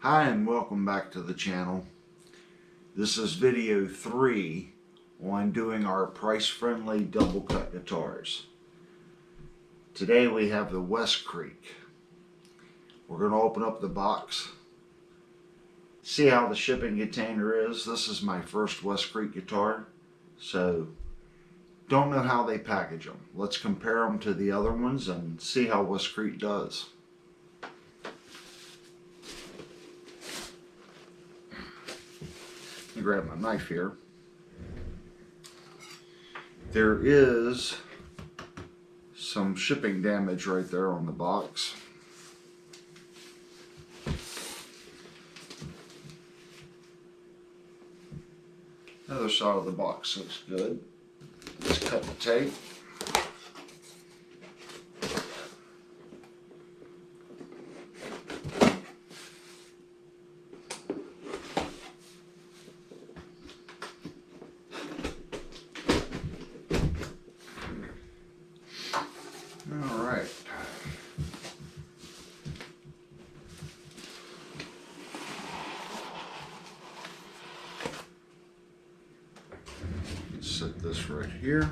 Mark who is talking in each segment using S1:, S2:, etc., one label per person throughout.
S1: Hi and welcome back to the channel. This is video 3 on doing our price-friendly double cut guitars. Today we have the West Creek. We're going to open up the box, see how the shipping container is. This is my first West Creek guitar, so don't know how they package them. Let's compare them to the other ones and see how West Creek does. Grab my knife here. There is some shipping damage right there on the box. The other side of the box looks good. Let's cut the tape. Alright. Let's set this right here.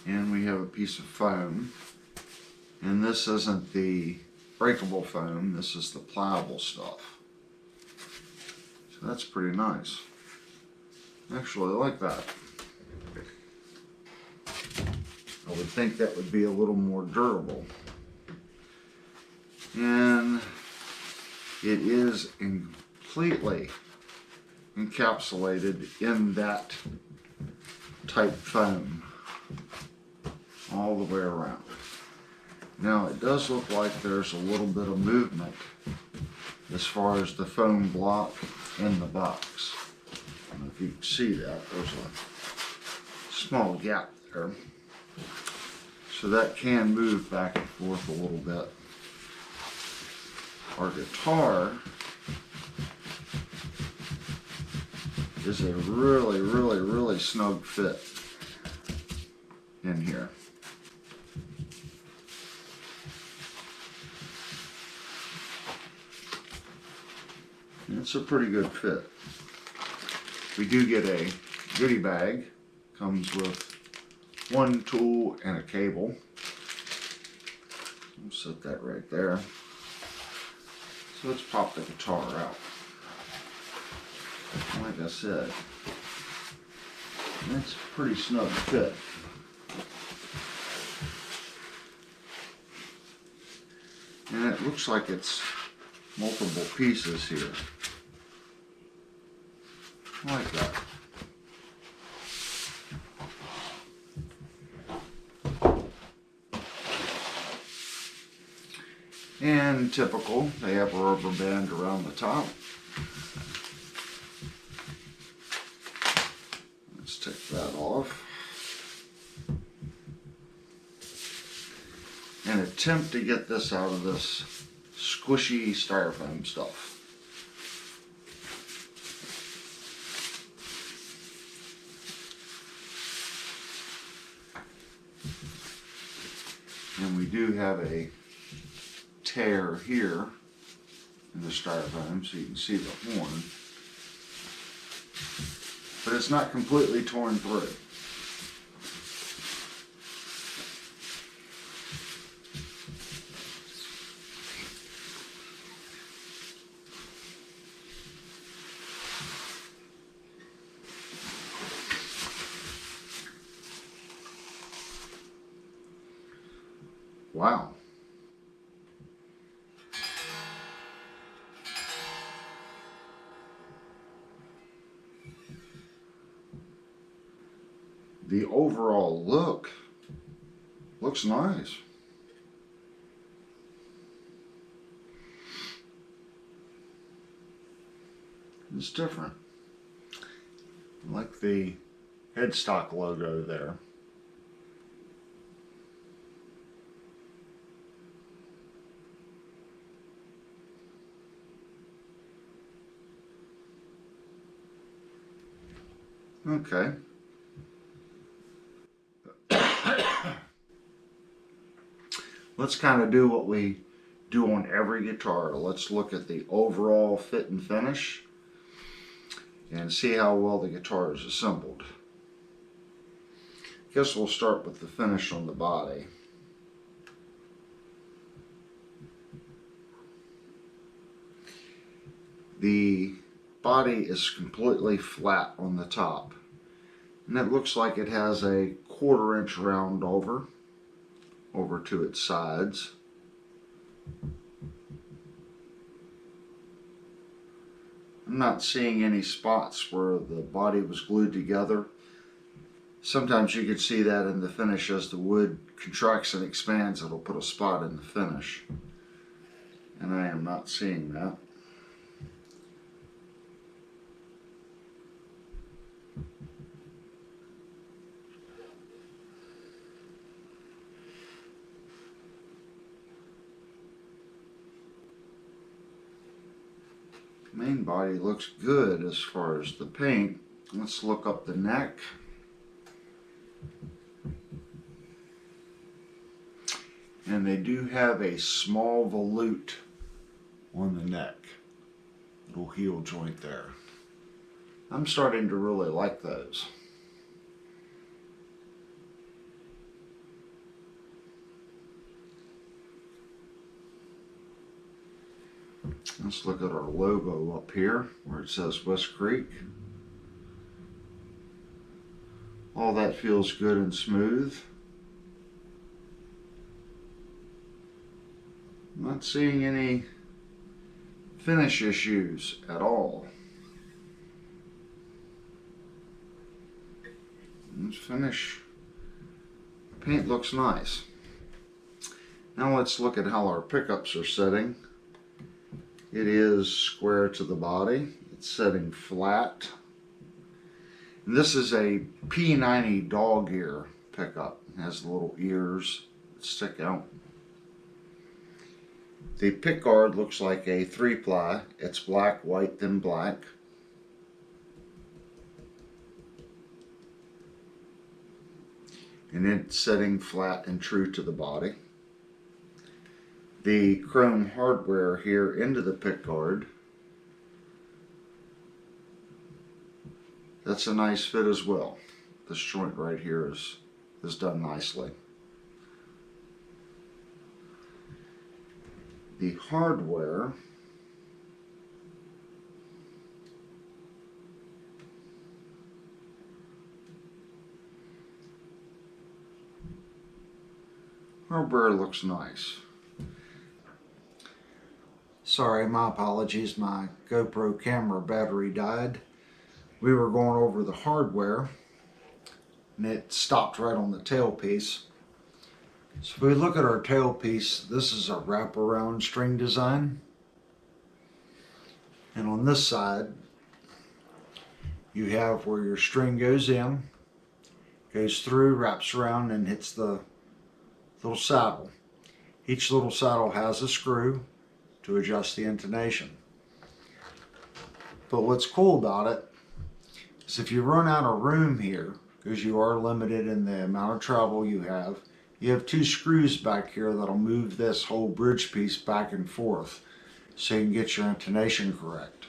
S1: And we have a piece of foam. And this isn't the breakable foam, this is the pliable stuff. So that's pretty nice. Actually, I like that. I would think that would be a little more durable. And it is completely encapsulated in that type foam all the way around. Now it does look like there's a little bit of movement as far as the foam block in the box. I don't know if you can see that. There's a small gap there. So that can move back and forth a little bit. Our guitar is a really snug fit in here. And it's a pretty good fit. We do get a goodie bag. Comes with one tool and a cable. We'll set that right there. So let's pop the guitar out. Like I said, that's a pretty snug fit. And it looks like it's multiple pieces here. I like that. And typical, they have a rubber band around the top. Let's take that off. And attempt to get this out of this squishy styrofoam stuff. And we do have a tear here in the styrofoam so you can see the horn, but it's not completely torn through. Wow. The overall look looks nice. It's different. I like the headstock logo there. Okay. let's kind of do what we do on every guitar. Let's look at the overall fit and finish and see how well the guitar is assembled. Guess we'll start with the finish on the body. The body is completely flat on the top, and it looks like it has a 1/4 inch round over to its sides. I'm not seeing any spots where the body was glued together. Sometimes you can see that in the finish. As the wood contracts and expands, it'll put a spot in the finish, and I am not seeing that. Main body looks good as far as the paint. Let's look up the neck. And they do have a small volute on the neck. Little heel joint there. I'm starting to really like those. Let's look at our logo up here where it says West Creek. All that feels good and smooth. I'm not seeing any finish issues at all. This finish paint looks nice. Now let's look at how our pickups are setting. It is square to the body. It's setting flat. And this is a P90 dog ear pickup. It has little ears that stick out. The pick guard looks like a 3-ply. It's black, white, then black. And it's setting flat and true to the body. The chrome hardware here into the pick guard. That's a nice fit as well. This joint right here is done nicely. The hardware looks nice. Sorry, my apologies, my GoPro camera battery died. We were going over the hardware and it stopped right on the tailpiece. So if we look at our tailpiece, this is a wraparound string design. And on this side, you have where your string goes in, goes through, wraps around, and hits the little saddle. Each little saddle has a screw to adjust the intonation. But what's cool about it is if you run out of room here, because you are limited in the amount of travel you have 2 screws back here that'll move this whole bridge piece back and forth so you can get your intonation correct.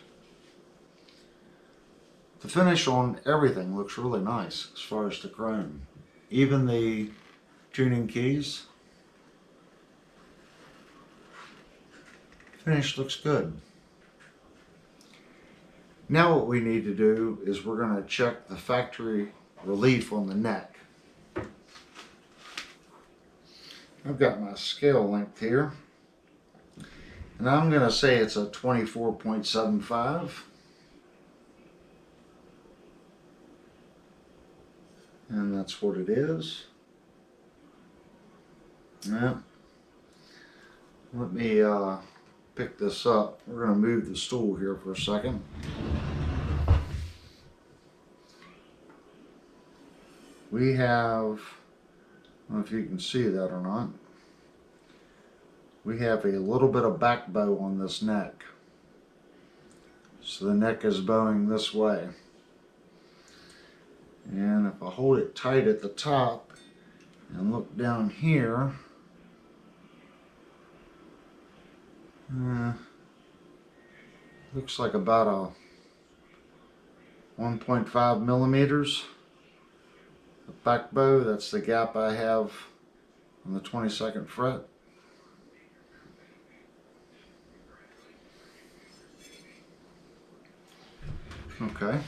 S1: The finish on everything looks really nice as far as the chrome. Even the tuning keys. Finish looks good. Now what we need to do is we're going to check the factory relief on the neck. I've got my scale length here, and I'm going to say it's a 24.75. And that's what it is. Now, let me pick this up. We're going to move the stool here for a second. We have, I don't know if you can see that or not, we have a little bit of back bow on this neck. So the neck is bowing this way. And if I hold it tight at the top and look down here, Looks like about a 1.5 millimeters. The back bow, that's the gap I have on the 22nd fret. Okay,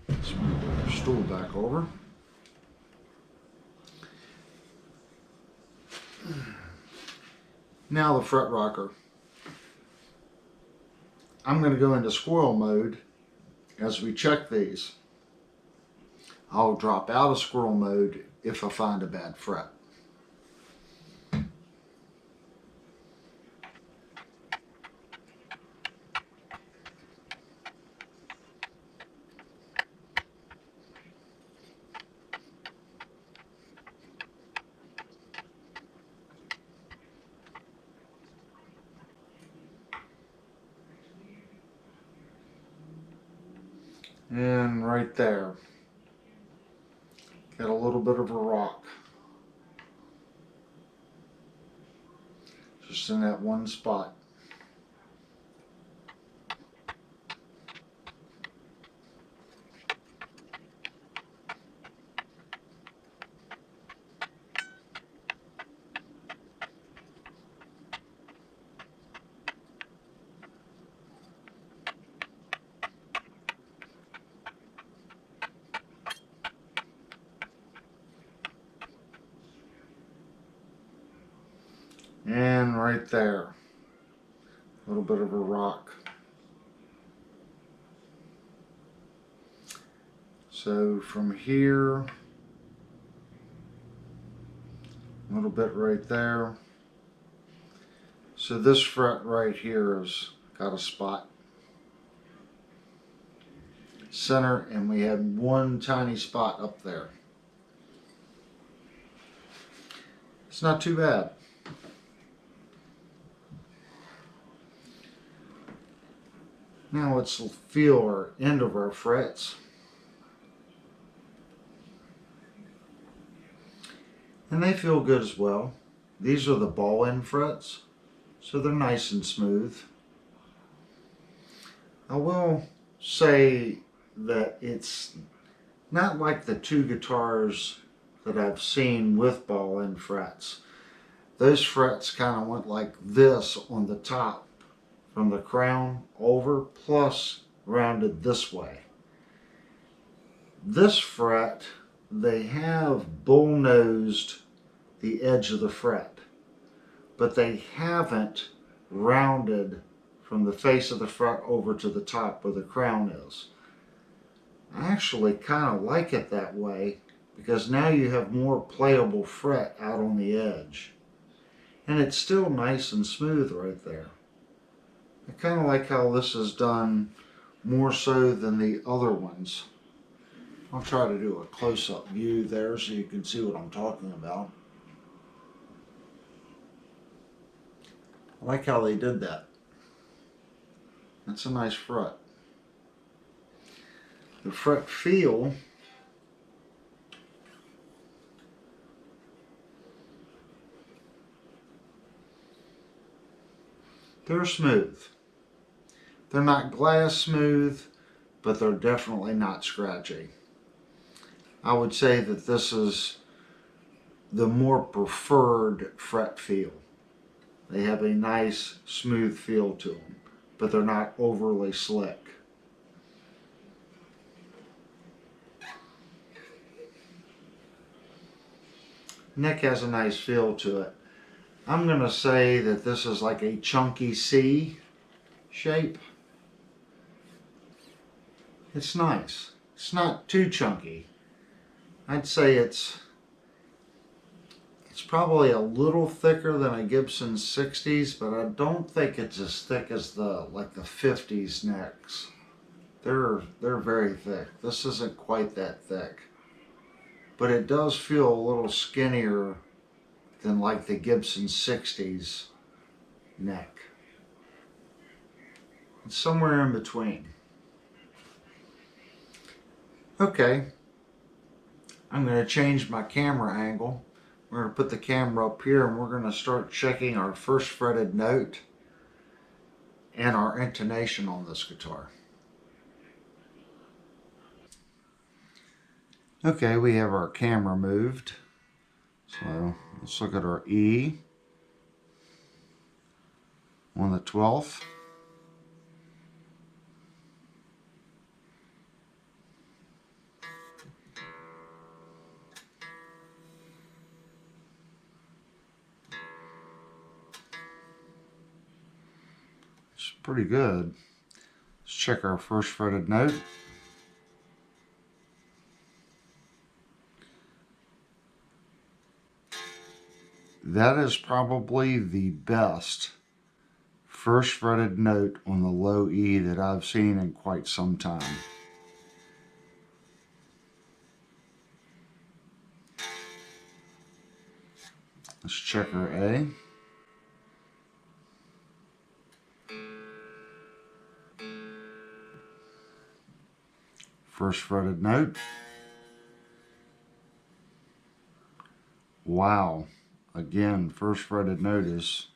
S1: let's move our stool back over. Now the fret rocker. I'm going to go into squirrel mode as we check these. I'll drop out of squirrel mode if I find a bad fret. And right there, got a little bit of a rock. Just in that one spot. And right there, a little bit of a rock. So from here, a little bit right there. So this fret right here has got a spot. Center, and we had one tiny spot up there. It's not too bad. Now let's feel our end of our frets. And they feel good as well. These are the ball end frets, so they're nice and smooth. I will say that it's not like the two guitars that I've seen with ball end frets. Those frets kind of went like this on the top from the crown over, plus rounded this way. This fret, they have bull-nosed the edge of the fret, but they haven't rounded from the face of the fret over to the top where the crown is. I actually kind of like it that way because now you have more playable fret out on the edge. And it's still nice and smooth right there. I kind of like how this is done more so than the other ones. I'll try to do a close-up view there so you can see what I'm talking about. I like how they did that. That's a nice fret. The fret feel, they're smooth. They're not glass smooth, but they're definitely not scratchy. I would say that this is the more preferred fret feel. They have a nice smooth feel to them, but they're not overly slick. Neck has a nice feel to it. I'm going to say that this is like a chunky C shape. It's nice. It's not too chunky. I'd say it's probably a little thicker than a Gibson 60s, but I don't think it's as thick as the 50s necks. They're very thick. This isn't quite that thick. But it does feel a little skinnier than like the Gibson 60s neck. It's somewhere in between. Okay, I'm going to change my camera angle. We're going to put the camera up here and we're going to start checking our first fretted note. and our intonation on this guitar. Okay, we have our camera moved. So let's look at our E on the 12th. It's pretty good. Let's check our first fretted note. That is probably the best first fretted note on the low E that I've seen in quite some time. Let's check our A. First fretted note. Wow. Again, first fretted note is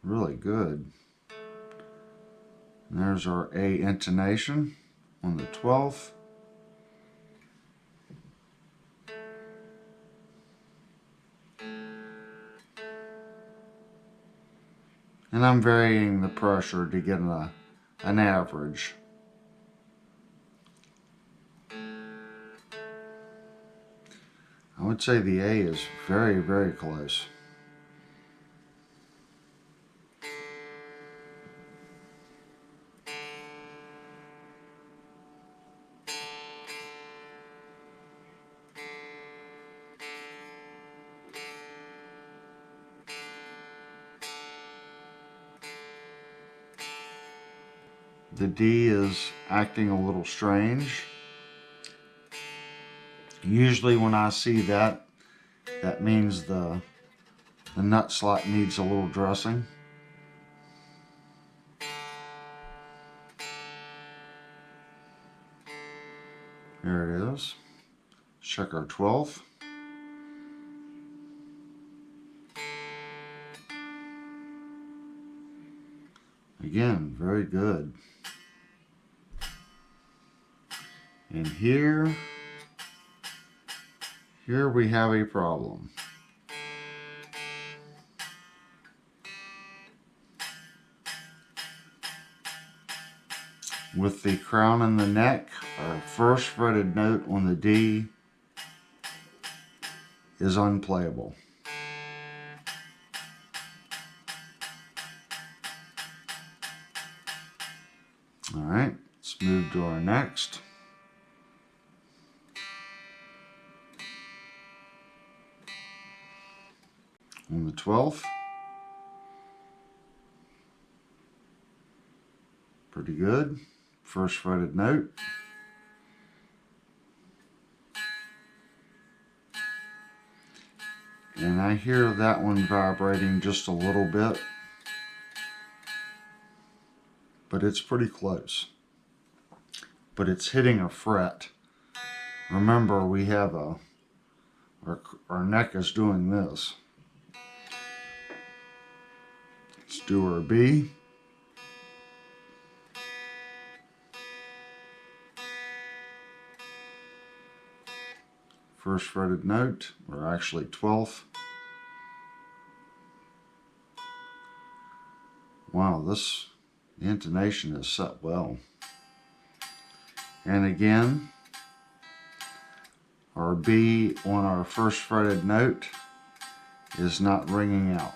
S1: really good. And there's our A intonation on the 12th. And I'm varying the pressure to get an average. I would say the A is very, very close. The D is acting a little strange. Usually when I see that, that means the nut slot needs a little dressing. There it is. Check our 12th. Again, very good. And here we have a problem. With the crown and the neck, our first fretted note on the D is unplayable. All right, let's move to our next. On the 12th. Pretty good. First fretted note. And I hear that one vibrating just a little bit, but it's pretty close. But it's hitting a fret. Remember, we have our neck is doing this. Let's do our B. First fretted note, or actually 12th. Wow, the intonation is set well. And again, our B on our first fretted note is not ringing out.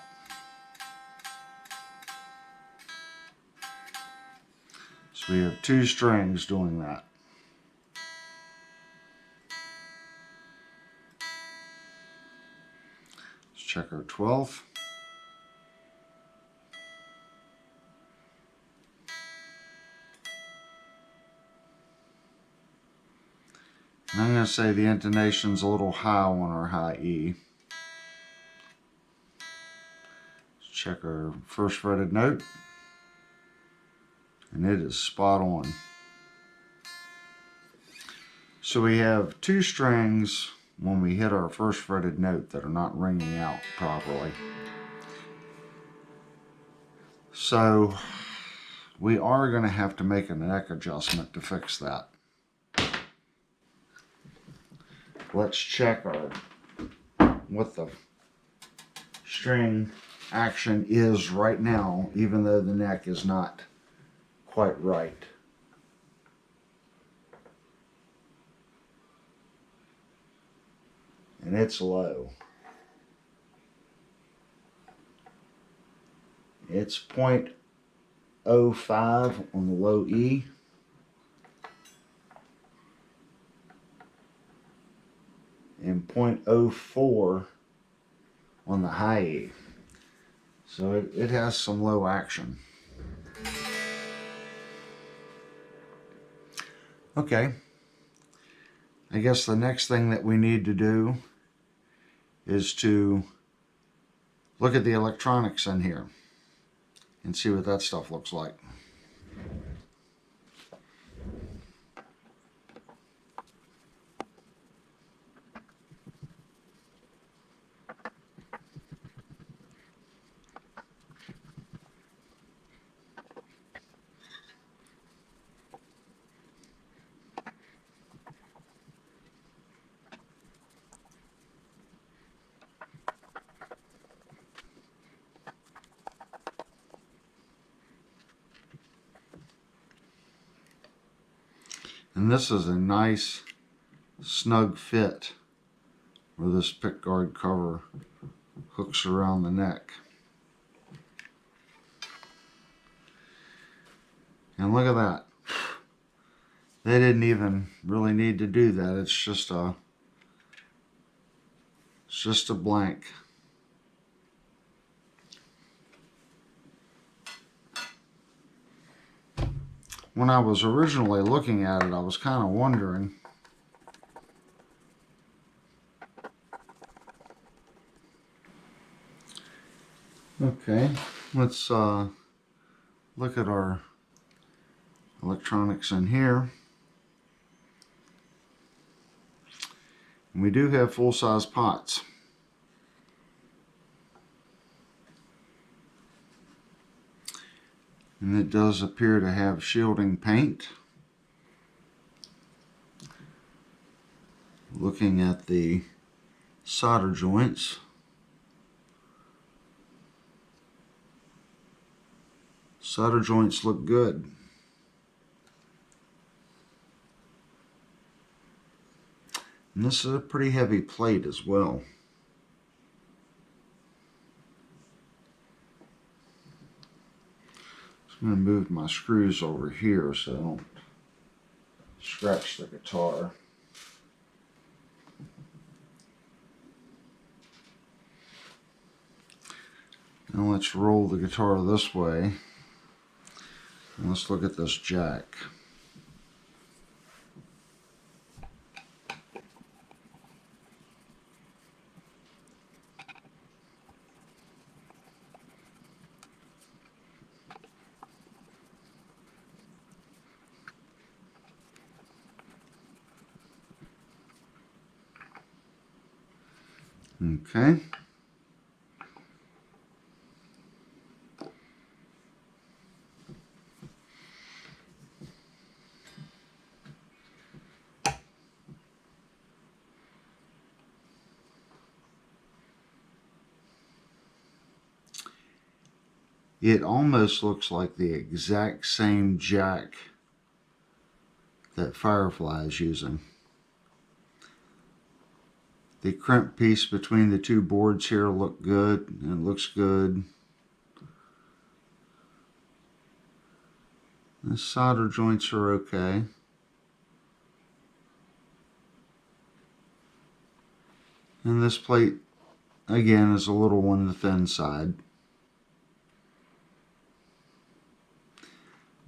S1: So we have two strings doing that. Let's check our 12th. And I'm going to say the intonation's a little high on our high E. Let's check our first fretted note. And it is spot on. So we have two strings when we hit our first fretted note that are not ringing out properly. So we are going to have to make a neck adjustment to fix that. Let's check what the string action is right now, even though the neck is not quite right. And it's low. It's 0.05 on the low E. And 0.04 on the high E. So it has some low action. Okay. I guess the next thing that we need to do is to look at the electronics in here and see what that stuff looks like. And this is a nice snug fit where this pickguard cover hooks around the neck. And look at that. They didn't even really need to do that. It's just a blank. When I was originally looking at it, I was kind of wondering okay, let's look at our electronics in here. And we do have full-size pots. And it does appear to have shielding paint. Looking at the solder joints, solder joints look good. And this is a pretty heavy plate as well. I'm going to move my screws over here so I don't scratch the guitar. Now let's roll the guitar this way. And let's look at this jack. Okay. It almost looks like the exact same jack that Firefly is using. The crimp piece between the two boards here look good, and it looks good. The solder joints are okay. And this plate, again, is a little on the thin side.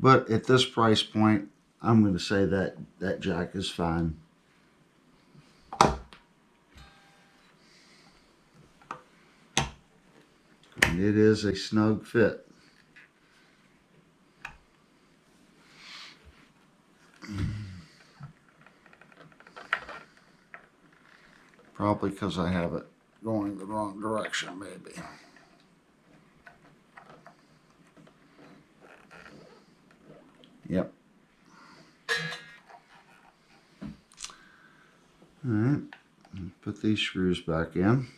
S1: But at this price point, I'm going to say that that jack is fine. And it is a snug fit. Probably because I have it going the wrong direction, maybe. Yep. Alright, put these screws back in.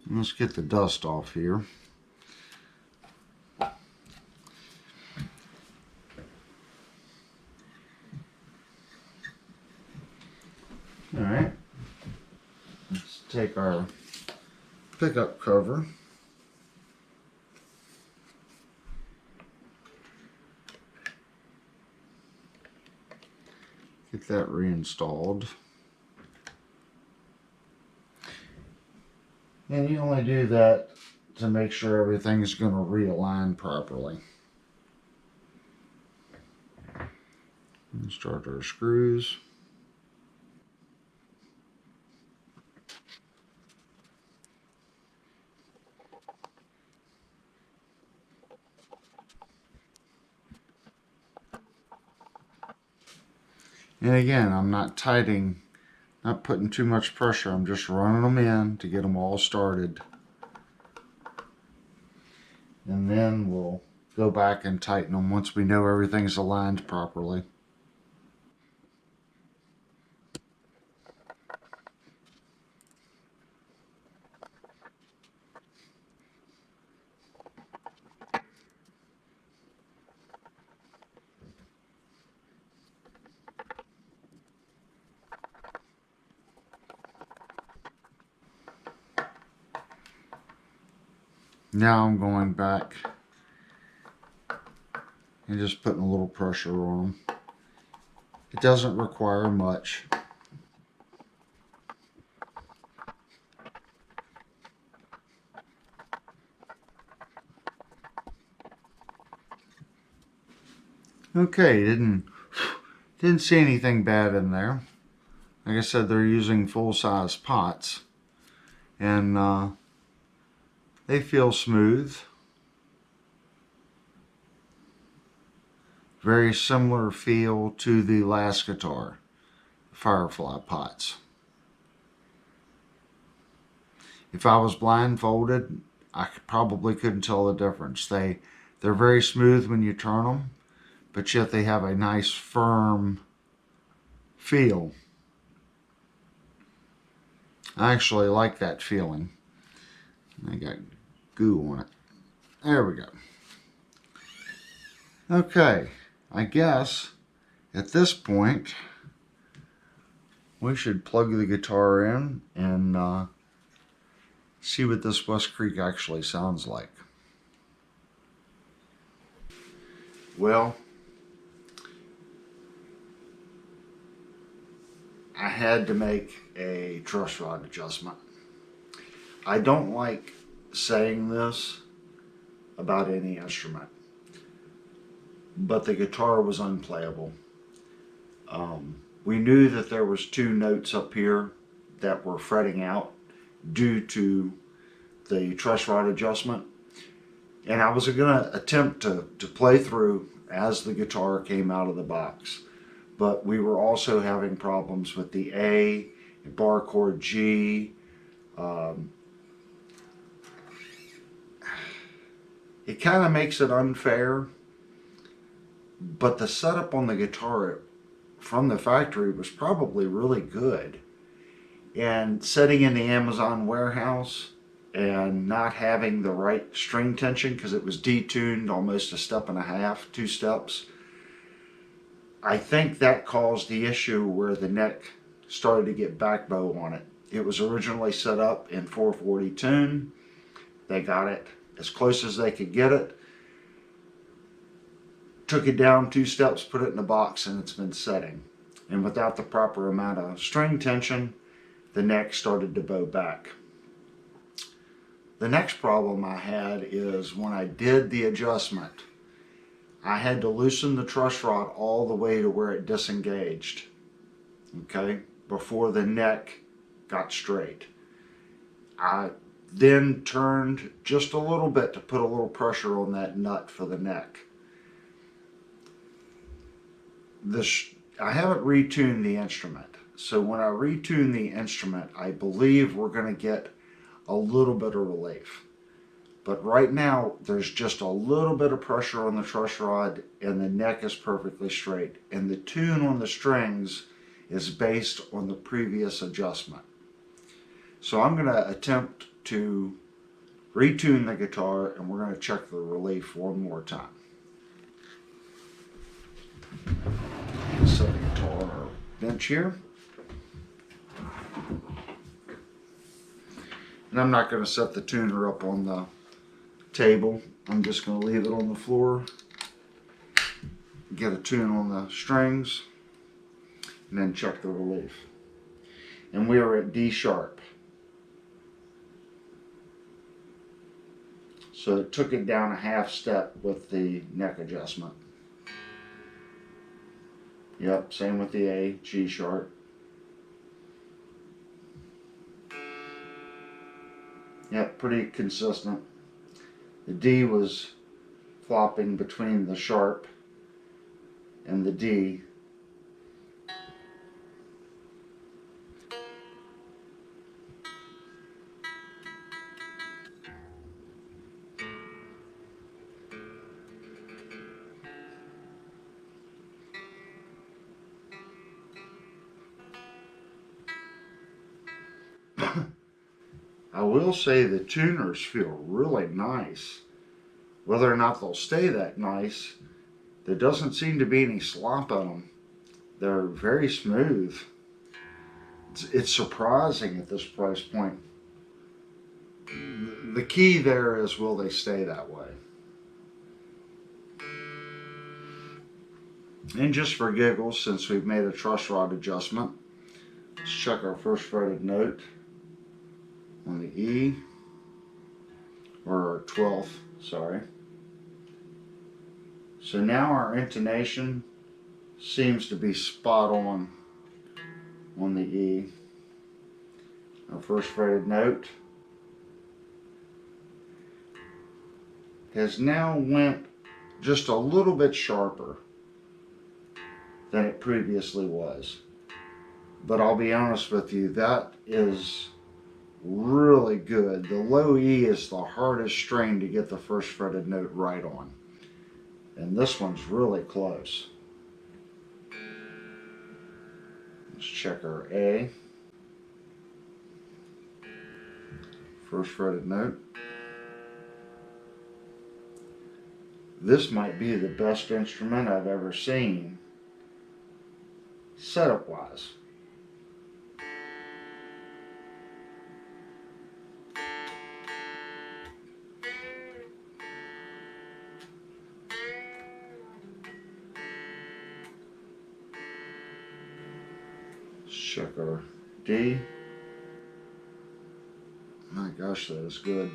S1: Let's get the dust off here. Alright, let's take our pickup cover. Get that reinstalled. And you only do that to make sure everything's going to realign properly. And start our screws. And again, I'm not tightening, not putting too much pressure. I'm just running them in to get them all started. And then we'll go back and tighten them once we know everything's aligned properly. Now I'm going back and just putting a little pressure on them. It doesn't require much. Okay, didn't see anything bad in there. Like I said, they're using full-size pots, and they feel smooth. Very similar feel to the last guitar, Firefly pots. If I was blindfolded, I probably couldn't tell the difference. They're very smooth when you turn them, but yet they have a nice firm feel. I actually like that feeling. I got goo on it. There we go. Okay, I guess at this point we should plug the guitar in and see what this West Creek actually sounds like. Well, I had to make a truss rod adjustment. I don't like saying this about any instrument, but the guitar was unplayable. We knew that there was 2 notes up here that were fretting out due to the truss rod adjustment, and I was going to attempt to play through as the guitar came out of the box, but we were also having problems with the A, bar chord G. It kind of makes it unfair, but the setup on the guitar from the factory was probably really good. And sitting in the Amazon warehouse and not having the right string tension because it was detuned almost a step and a half, 2 steps, I think that caused the issue where the neck started to get back bow on it. It was originally set up in 440 tune. They got it as close as they could get it, took it down 2 steps, put it in the box, and it's been setting. And without the proper amount of string tension, the neck started to bow back. The next problem I had is when I did the adjustment, I had to loosen the truss rod all the way to where it disengaged, okay, before the neck got straight. I then turned just a little bit to put a little pressure on that nut for the neck. I haven't retuned the instrument, so when I retune the instrument, I believe we're going to get a little bit of relief. But right now, there's just a little bit of pressure on the truss rod and the neck is perfectly straight. And the tune on the strings is based on the previous adjustment. So I'm going to attempt to retune the guitar and we're going to check the relief one more time. Set the guitar on our bench here. And I'm not going to set the tuner up on the table. I'm just going to leave it on the floor, get a tune on the strings, and then check the relief. And we are at D sharp. So it took it down a half step with the neck adjustment. Yep, same with the A, G sharp. Yep, pretty consistent. The D was flopping between the sharp and the D. I will say the tuners feel really nice. Whether or not they'll stay that nice, there doesn't seem to be any slop on them. They're very smooth. It's surprising at this price point. The key there is, will they stay that way? And just for giggles, since we've made a truss rod adjustment, let's check our first fretted note on the E, or our 12th, sorry. So now our intonation seems to be spot on the E. Our first fretted note has now went just a little bit sharper than it previously was. But I'll be honest with you, that is really good. The low E is the hardest string to get the first fretted note right on. And this one's really close. Let's check our A. First fretted note. This might be the best instrument I've ever seen, setup wise. Check our D. My gosh, that is good.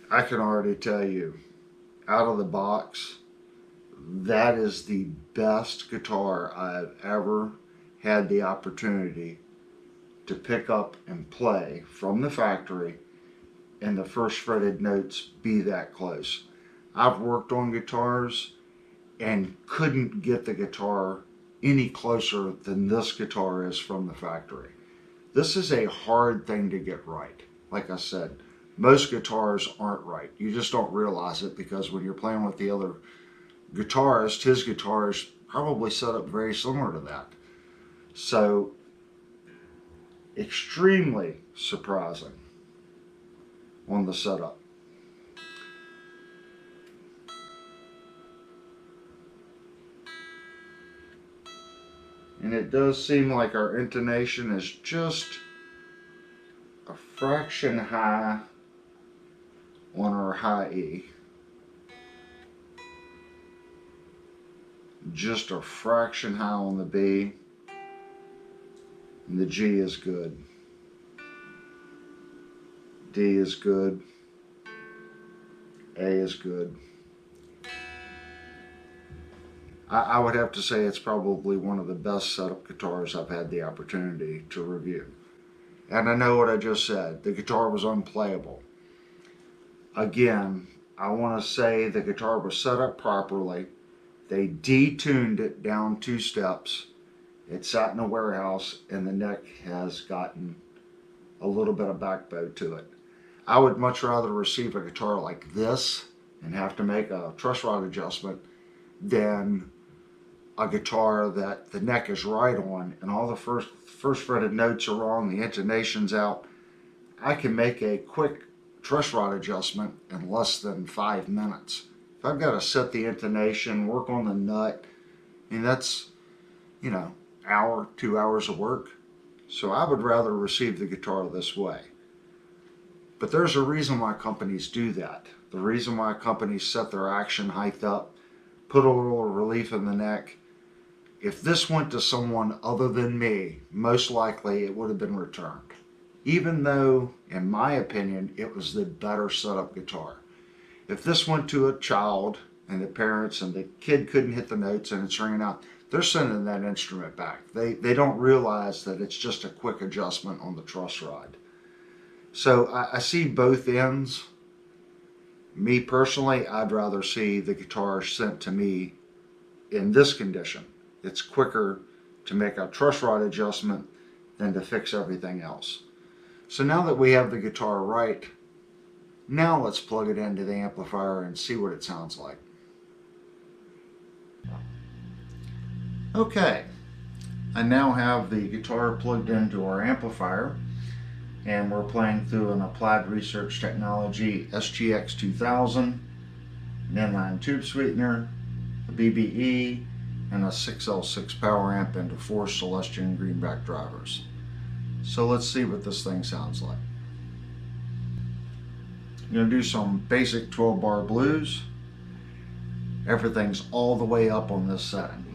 S1: I can already tell you, out of the box, that is the best guitar I've ever had the opportunity to pick up and play from the factory and the first fretted notes be that close. I've worked on guitars and couldn't get the guitar any closer than this guitar is from the factory. This is a hard thing to get right. Like I said, most guitars aren't right. You just don't realize it because when you're playing with the other guitarist, his guitar is probably set up very similar to that. So, extremely surprising on the setup. And it does seem like our intonation is just a fraction high on our high E. just a fraction high on the B, and the G is good. D is good. A is good. I would have to say it's probably one of the best setup guitars I've had the opportunity to review. And I know what I just said. The guitar was unplayable. Again, I want to say the guitar was set up properly. They detuned it down 2 steps. It sat in a warehouse, and the neck has gotten a little bit of backbone to it. I would much rather receive a guitar like this and have to make a truss rod adjustment than a guitar that the neck is right on and all the first fretted notes are wrong, the intonation's out. I can make a quick truss rod adjustment in less than 5 minutes. If I've got to set the intonation, work on the nut, I mean that's, hour, 2 hours of work. So I would rather receive the guitar this way. But there's a reason why companies do that. The reason why companies set their action height up, put a little relief in the neck. If this went to someone other than me, most likely it would have been returned. Even though, in my opinion, it was the better setup guitar. If this went to a child and the parents and the kid couldn't hit the notes and it's ringing out, they're sending that instrument back. They don't realize that it's just a quick adjustment on the truss rod. So I see both ends. Me personally, I'd rather see the guitar sent to me in this condition. It's quicker to make a truss rod adjustment than to fix everything else. So now that we have the guitar right, now let's plug it into the amplifier and see what it sounds like. Okay, I now have the guitar plugged into our amplifier, and we're playing through an Applied Research Technology SGX 2000, an inline tube sweetener, a BBE, and a 6L6 power amp into 4 Celestion greenback drivers. So let's see what this thing sounds like. I'm going to do some basic 12-bar blues. Everything's all the way up on this setting.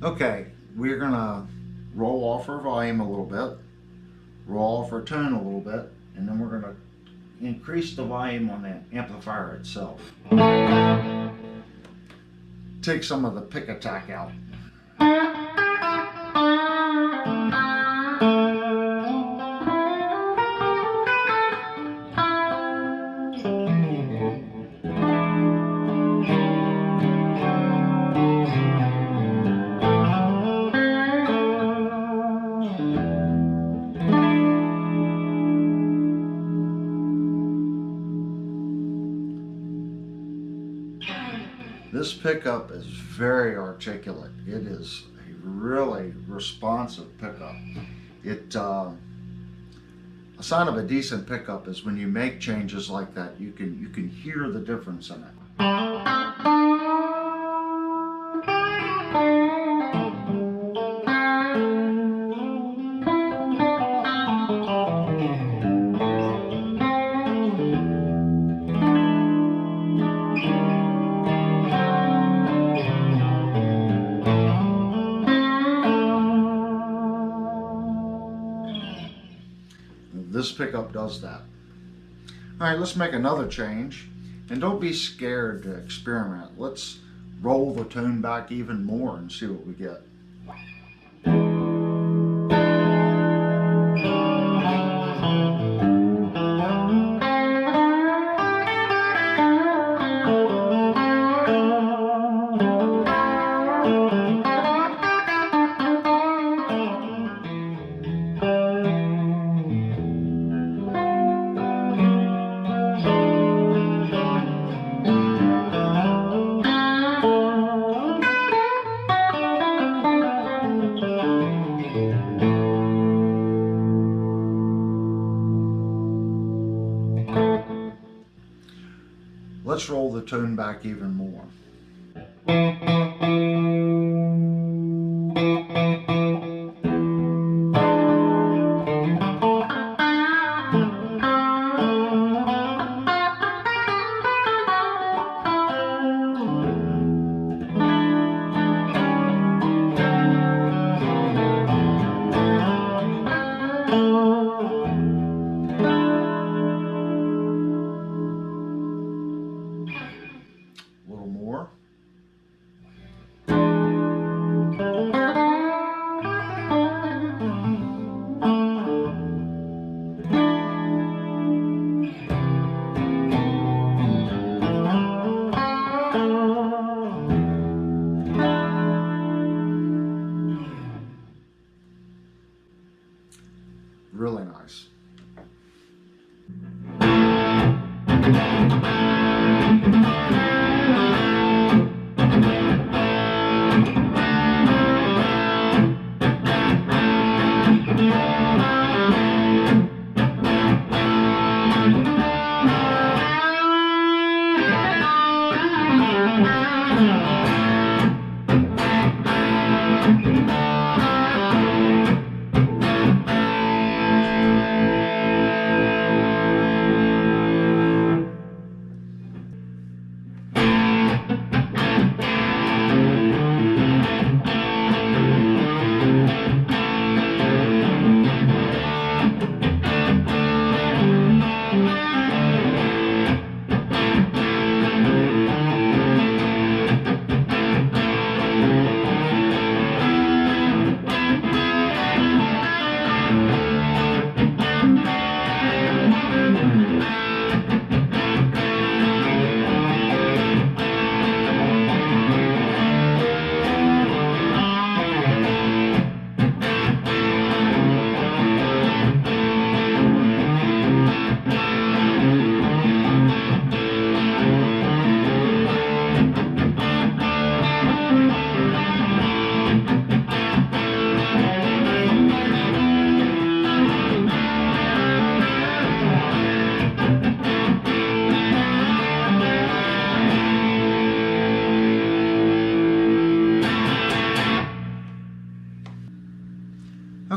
S1: Okay, we're gonna roll off our volume a little bit, roll off our tone a little bit, and then we're gonna increase the volume on the amplifier itself. Take some of the pick attack out. This pickup is very articulate. It is a really responsive pickup. A sign of a decent pickup is when you make changes like that, you can hear the difference in it. This pickup does that. All right, let's make another change. And don't be scared to experiment. Let's roll the tone back even more and see what we get. Let's roll the tone back even more. A little more.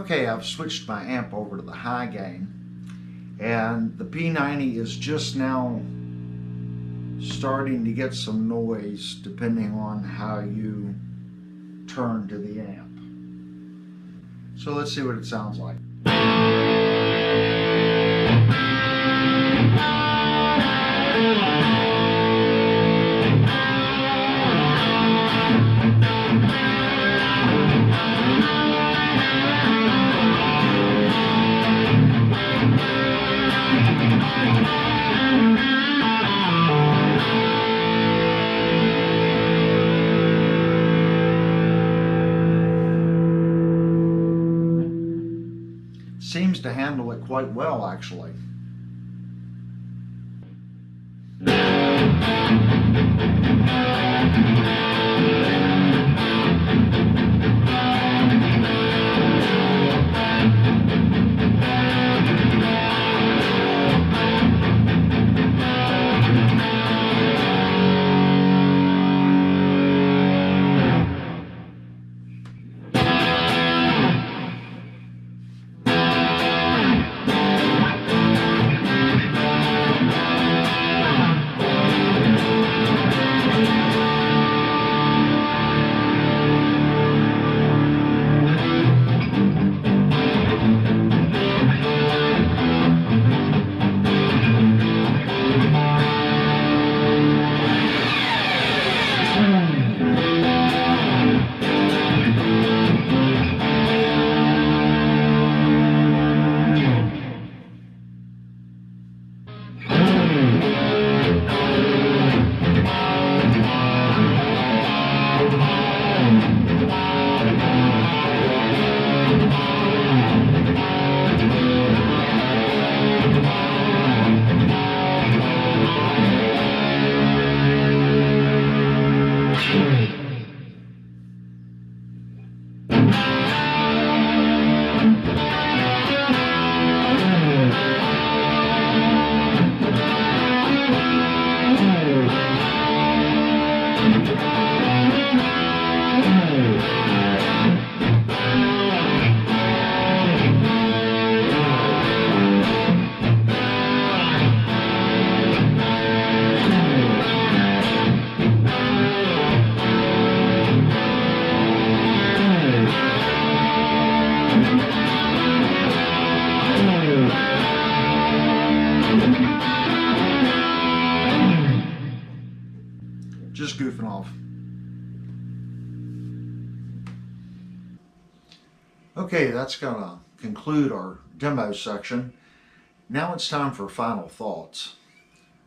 S1: Okay, I've switched my amp over to the high gain, and the P90 is just now starting to get some noise depending on how you turn to the amp. So let's see what it sounds like. Seems to handle it quite well, actually. Just goofing off. Okay, that's gonna conclude our demo section. Now it's time for final thoughts.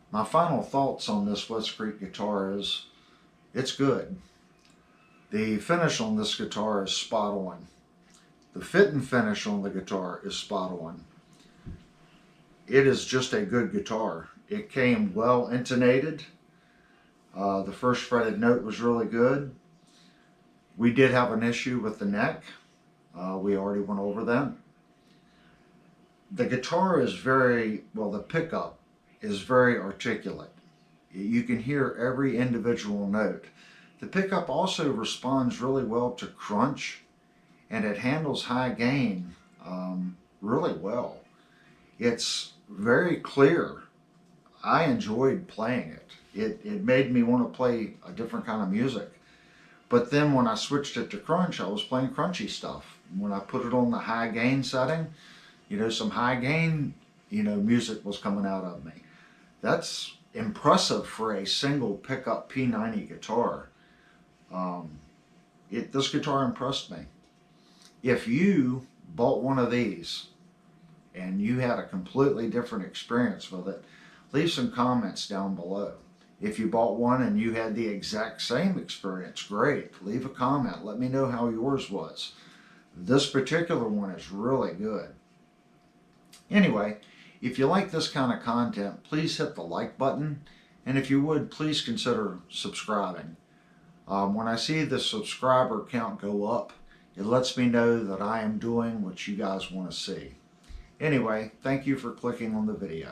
S1: My final thoughts on this West Creek guitar is, it's good. The finish on this guitar is spot on. The fit and finish on the guitar is spot on. It is just a good guitar. It came well intonated. The first fretted note was really good. We did have an issue with the neck. We already went over that. The guitar is the pickup is very articulate. You can hear every individual note. The pickup also responds really well to crunch, and it handles high gain really well. It's very clear. I enjoyed playing it. It made me want to play a different kind of music. But then when I switched it to crunch, I was playing crunchy stuff. When I put it on the high gain setting, some high gain, music was coming out of me. That's impressive for a single pickup P90 guitar. This guitar impressed me. If you bought one of these and you had a completely different experience with it, leave some comments down below. If you bought one and you had the exact same experience, great. Leave a comment. Let me know how yours was. This particular one is really good. Anyway, if you like this kind of content, please hit the like button. And if you would, please consider subscribing. When I see the subscriber count go up, it lets me know that I am doing what you guys want to see. Anyway, thank you for clicking on the video.